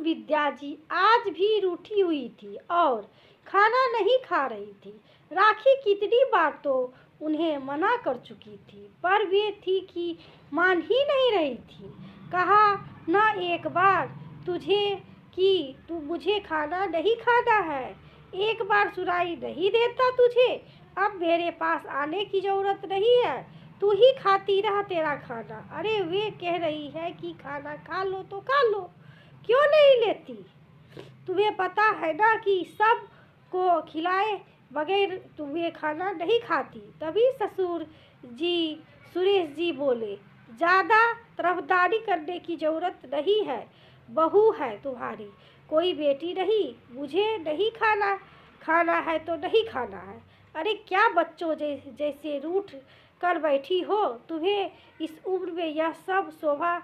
विद्या जी आज भी रूठी हुई थी और खाना नहीं खा रही थी। राखी कितनी बार तो उन्हें मना कर चुकी थी, पर वे थी कि मान ही नहीं रही थी। कहा न एक बार तुझे कि तू मुझे खाना नहीं खाना है, एक बार सुनाई नहीं देता तुझे, अब मेरे पास आने की ज़रूरत नहीं है, तू ही खाती रह तेरा खाना। अरे वे कह रही है कि खाना खा लो तो खा लो, क्यों नहीं लेती? तुम्हें पता है ना कि सब को खिलाए बगैर तुम्हें खाना नहीं खाती। तभी ससुर जी सुरेश जी बोले, ज़्यादा तरफदारी करने की ज़रूरत नहीं है, बहू है तुम्हारी, कोई बेटी नहीं। मुझे नहीं खाना, खाना है तो नहीं खाना है। अरे क्या बच्चों जैसे रूठ कर बैठी हो, तुम्हें इस उम्र में यह सब शोभा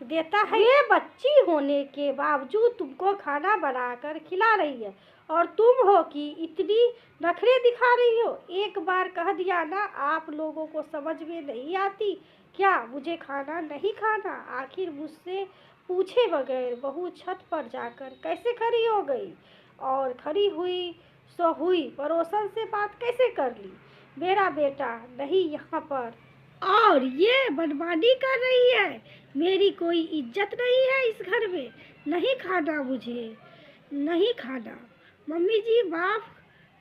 देता है? ये बच्ची होने के बावजूद तुमको खाना बनाकर खिला रही है और तुम हो कि इतनी नखरे दिखा रही हो। एक बार कह दिया ना, आप लोगों को समझ में नहीं आती क्या? मुझे खाना नहीं खाना, आखिर मुझसे पूछे बगैर बहू छत पर जाकर कैसे खड़ी हो गई? और खड़ी हुई सो हुई, पड़ोसन से बात कैसे कर ली? मेरा बेटा नहीं यहाँ पर और ये बदमानी कर रही है, मेरी कोई इज्जत नहीं है इस घर में। नहीं खाना, मुझे नहीं खाना। मम्मी जी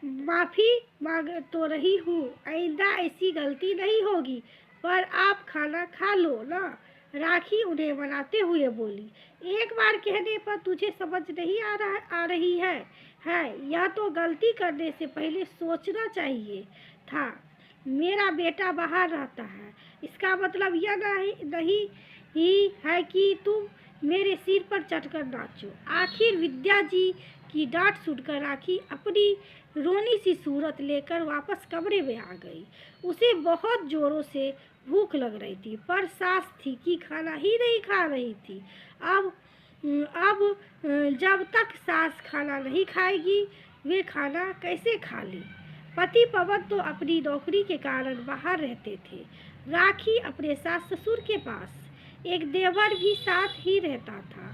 माफ़ी मांग तो रही हूँ, आइंदा ऐसी गलती नहीं होगी, पर आप खाना खा लो ना। राखी उन्हें मनाते हुए बोली, एक बार कहने पर तुझे समझ नहीं आ रही है यह तो गलती करने से पहले सोचना चाहिए था। मेरा बेटा बाहर रहता है, इसका मतलब यह नहीं ही है कि तुम मेरे सिर पर चढ़कर नाचो। आखिर विद्या जी की डांट सुनकर राखी अपनी रोनी सी सूरत लेकर वापस कमरे में आ गई। उसे बहुत जोरों से भूख लग रही थी, पर सास थी कि खाना ही नहीं खा रही थी। अब जब तक सास खाना नहीं खाएगी, वे खाना कैसे खा ली? पति पवन तो अपनी नौकरी के कारण बाहर रहते थे। राखी अपने सास ससुर के पास, एक देवर भी साथ ही रहता था,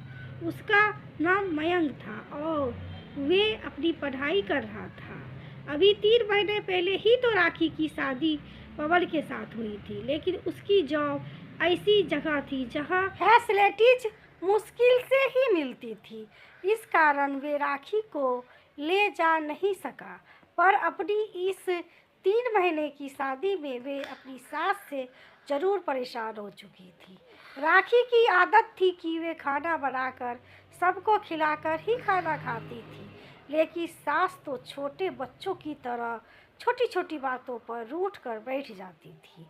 उसका नाम मयंक था और वे अपनी पढ़ाई कर रहा था। अभी 3 महीने पहले ही तो राखी की शादी पवन के साथ हुई थी, लेकिन उसकी जॉब ऐसी जगह थी जहां फैसिलिटीज मुश्किल से ही मिलती थी। इस कारण वे राखी को ले जा नहीं सका, पर अपनी इस 3 महीने की शादी में वे अपनी सास से ज़रूर परेशान हो चुकी थी। राखी की आदत थी कि वे खाना बनाकर सबको खिलाकर ही खाना खाती थी, लेकिन सास तो छोटे बच्चों की तरह छोटी छोटी बातों पर रूठ कर बैठ जाती थी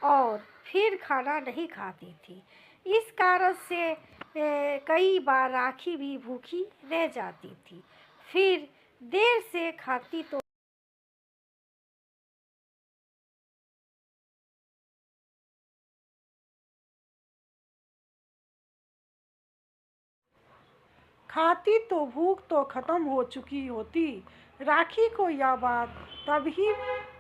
और फिर खाना नहीं खाती थी। इस कारण से कई बार राखी भी भूखी रह जाती थी, फिर देर से खाती तो खाती तो भूख तो खत्म हो चुकी होती। राखी को यह बात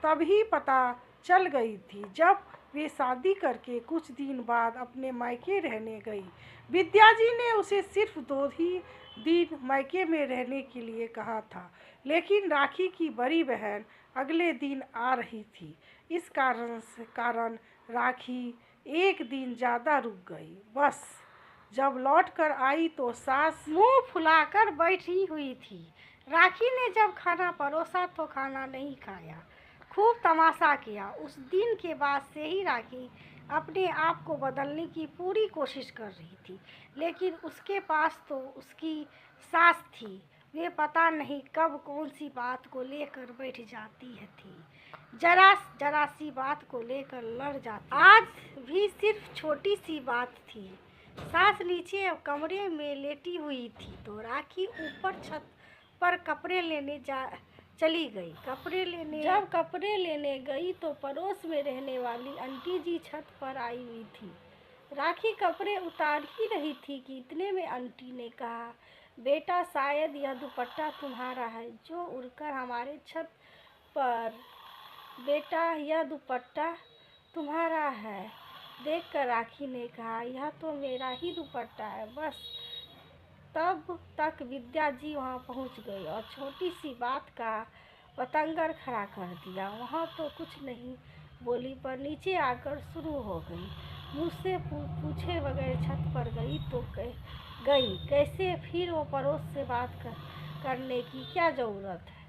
तभी पता चल गई थी जब वे शादी करके कुछ दिन बाद अपने मायके रहने गई। विद्या जी ने उसे सिर्फ 2 ही दिन मायके में रहने के लिए कहा था, लेकिन राखी की बड़ी बहन अगले दिन आ रही थी। इस कारण राखी एक दिन ज़्यादा रुक गई। बस जब लौट कर आई तो सास मुंह फुलाकर बैठी हुई थी। राखी ने जब खाना परोसा तो खाना नहीं खाया, खूब तमाशा किया। उस दिन के बाद से ही राखी अपने आप को बदलने की पूरी कोशिश कर रही थी, लेकिन उसके पास तो उसकी सास थी। वे पता नहीं कब कौन सी बात को लेकर बैठ जाती है थी, जरा सी बात को लेकर लड़ जाती। आज भी सिर्फ छोटी सी बात थी। सास नीचे कमरे में लेटी हुई थी तो राखी ऊपर छत पर कपड़े लेने चली गई। जब कपड़े लेने गई तो पड़ोस में रहने वाली आंटी जी छत पर आई हुई थी। राखी कपड़े उतार ही रही थी कि इतने में आंटी ने कहा, बेटा शायद यह दुपट्टा तुम्हारा है जो उड़कर हमारे छत पर। बेटा यह दुपट्टा तुम्हारा है। देखकर राखी ने कहा, यह तो मेरा ही दुपट्टा है, बस तब तक विद्या जी वहाँ पहुँच गई और छोटी सी बात का बतंगर खड़ा कर दिया। वहाँ तो कुछ नहीं बोली, पर नीचे आकर शुरू हो गई। मुझसे पूछे बगैर छत पर गई तो गई कैसे? फिर वो पड़ोस से बात करने की क्या ज़रूरत है?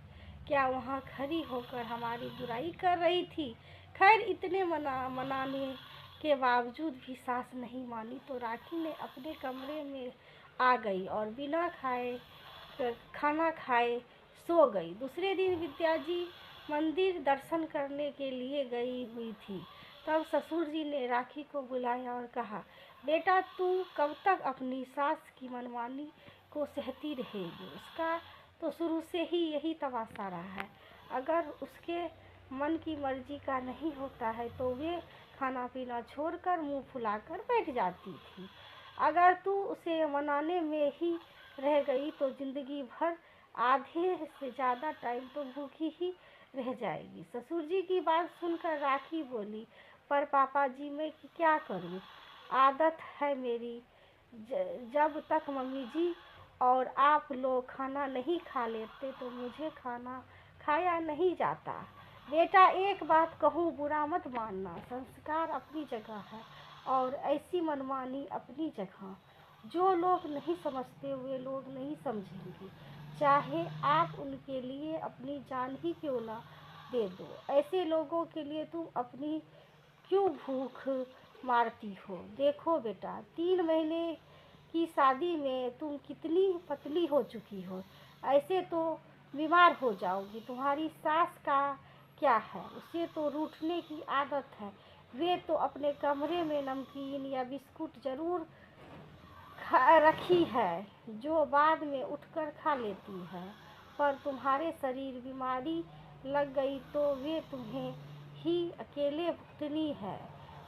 क्या वहाँ खड़ी होकर हमारी बुराई कर रही थी? खैर, इतने मनाने के बावजूद भी सास नहीं मानी तो राखी ने अपने कमरे में आ गई और बिना खाना खाए सो गई। दूसरे दिन विद्या जी मंदिर दर्शन करने के लिए गई हुई थी। तब ससुर जी ने राखी को बुलाया और कहा, बेटा, तू कब तक अपनी सास की मनमानी को सहती रहेगी? उसका तो शुरू से ही यही तमाशा रहा है। अगर उसके मन की मर्जी का नहीं होता है तो वे खाना पीना छोड़कर मुंह फुलाकर बैठ जाती थी। अगर तू उसे मनाने में ही रह गई तो जिंदगी भर आधे से ज़्यादा टाइम तो भूखी ही रह जाएगी। ससुर जी की बात सुनकर राखी बोली, पर पापा जी, मैं क्या करूं? आदत है मेरी। जब तक मम्मी जी और आप लोग खाना नहीं खा लेते तो मुझे खाना खाया नहीं जाता। बेटा, एक बात कहूँ, बुरा मत मानना। संस्कार अपनी जगह है और ऐसी मनमानी अपनी जगह। जो लोग नहीं समझते वे लोग नहीं समझेंगे, चाहे आप उनके लिए अपनी जान ही क्यों ना दे दो। ऐसे लोगों के लिए तुम अपनी क्यों भूख मारती हो? देखो बेटा, 3 महीने की शादी में तुम कितनी पतली हो चुकी हो। ऐसे तो बीमार हो जाओगी। तुम्हारी सास का क्या है? उसे तो रूठने की आदत है। वे तो अपने कमरे में नमकीन या बिस्कुट जरूर रखी है, जो बाद में उठकर खा लेती है। पर तुम्हारे शरीर बीमारी लग गई तो वे तुम्हें ही अकेले भुगतनी है।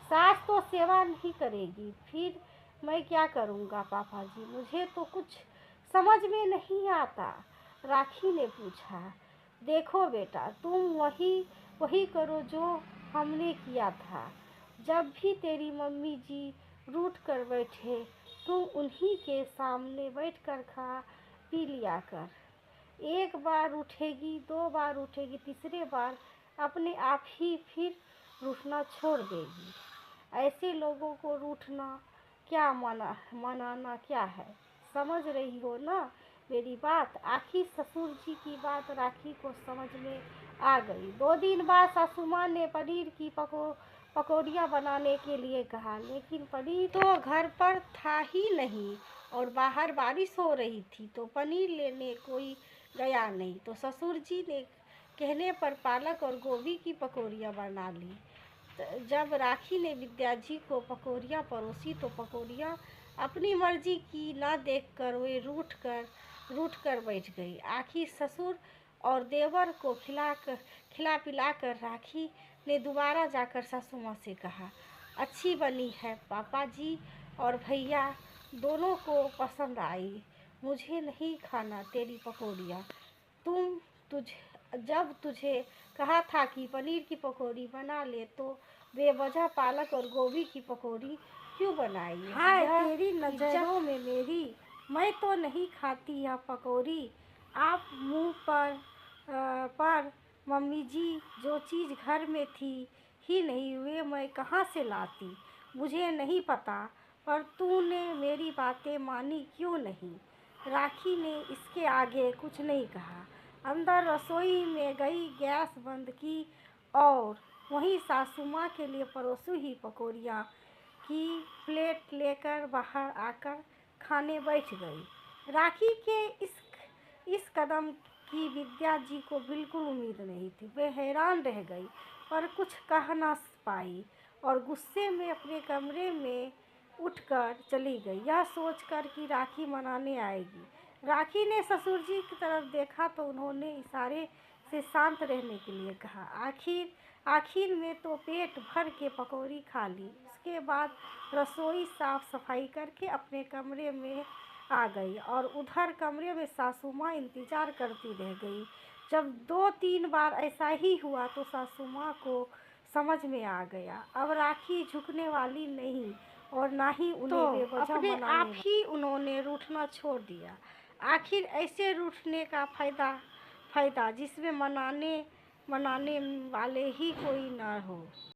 सास तो सेवा नहीं करेगी, फिर मैं क्या करूँगा पापा जी? मुझे तो कुछ समझ में नहीं आता। राखी ने पूछा, देखो बेटा, तुम वही करो जो हमने किया था। जब भी तेरी मम्मी जी रूठ कर बैठे तुम उन्हीं के सामने बैठकर खा पी लिया कर। एक बार उठेगी, 2 बार उठेगी, तीसरे बार अपने आप ही फिर रूठना छोड़ देगी। ऐसे लोगों को रूठना क्या मनाना क्या है? समझ रही हो ना मेरी बात? आखिर ससुर जी की बात राखी को समझ में आ गई। 2 दिन बाद सासू माँ ने पनीर की पकौड़ियाँ बनाने के लिए कहा, लेकिन पनीर तो घर पर था ही नहीं और बाहर बारिश हो रही थी तो पनीर लेने कोई गया नहीं। तो ससुर जी ने कहने पर पालक और गोभी की पकौड़ियाँ बना ली। जब राखी ने विद्या जी को पकौड़ियाँ परोसी तो पकौड़ियाँ अपनी मर्जी की न देखकर वे रूठ कर बैठ गई। आखिर ससुर और देवर को खिला पिलाकर राखी ने दोबारा जाकर सासू माँ से कहा, अच्छी बनी है पापा जी और भैया दोनों को पसंद आई। मुझे नहीं खाना तेरी पकौड़ियाँ। तुझ जब तुझे कहा था कि पनीर की पकौड़ी बना ले तो बेवजह पालक और गोभी की पकौड़ी क्यों बनाई? हाय तेरी नजरों में मेरी, मैं तो नहीं खाती यह पकौड़ी। आप मुंह पर मम्मी जी, जो चीज़ घर में थी ही नहीं वे मैं कहाँ से लाती? मुझे नहीं पता, पर तूने मेरी बातें मानी क्यों नहीं? राखी ने इसके आगे कुछ नहीं कहा। अंदर रसोई में गई, गैस बंद की और वहीं सासू माँ के लिए परोसी हुई पकौड़ियाँ की प्लेट लेकर बाहर आकर खाने बैठ गई। राखी के इस कदम की विद्या जी को बिल्कुल उम्मीद नहीं थी। वे हैरान रह गई पर कुछ कह ना पाई और गुस्से में अपने कमरे में उठकर चली गई, यह सोचकर कि राखी मनाने आएगी। राखी ने ससुर जी की तरफ देखा तो उन्होंने इशारे से शांत रहने के लिए कहा। आखिर में तो पेट भर के पकौड़ी खा ली। उसके बाद रसोई साफ सफाई करके अपने कमरे में आ गई और उधर कमरे में सासू माँ इंतजार करती रह गई। जब 2-3 बार ऐसा ही हुआ तो सासू माँ को समझ में आ गया, अब राखी झुकने वाली नहीं। और ना ही उन्हें तो बेवजह अपने मनाने आप ही उन्होंने रूठना छोड़ दिया। आखिर ऐसे रूठने का फायदा जिसमें मनाने मनाने वाले ही कोई ना हो।